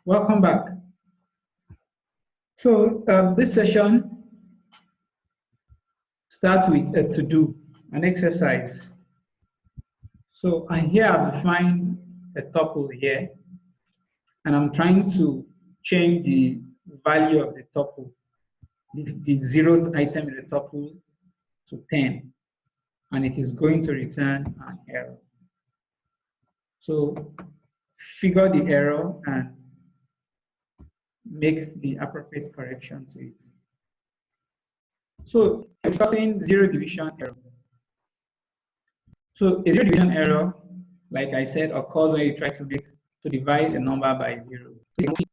Welcome back. So this session starts with a to-do, an exercise. So here I've defined a tuple here, and I'm trying to change the value of the tuple, the zeroth item in the tuple to 10, and it is going to return an error. So figure the error and make the appropriate correction to it. So we're discussing zero division error. So a zero division error, like I said, occurs when you try to divide a number by zero. So we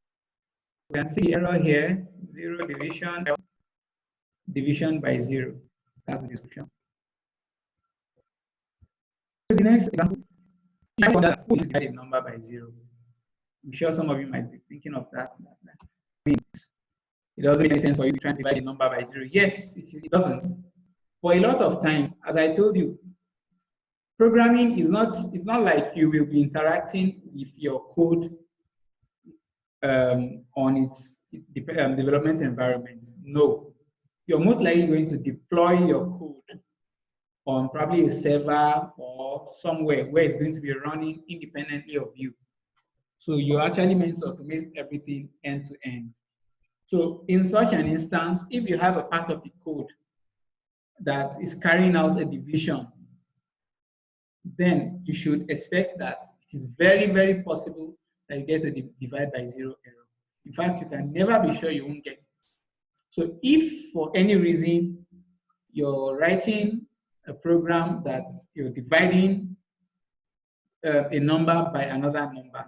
can see the error here, zero division by zero. That's the description. So the next example, you divide a number by zero. I'm sure some of you might be thinking of that. It doesn't make any sense for you to try to divide a number by zero. Yes, it doesn't. But a lot of times, as I told you, programming is it's not like you will be interacting with your code on its development environment. No, you're most likely going to deploy your code on probably a server or somewhere where it's going to be running independently of you. So you're actually meant to automate everything end to end. So in such an instance, if you have a part of the code that is carrying out a division, then you should expect that it is very, very possible that you get a divide by zero error. In fact, you can never be sure you won't get it. So if for any reason you're writing a program that you're dividing a number by another number,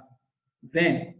then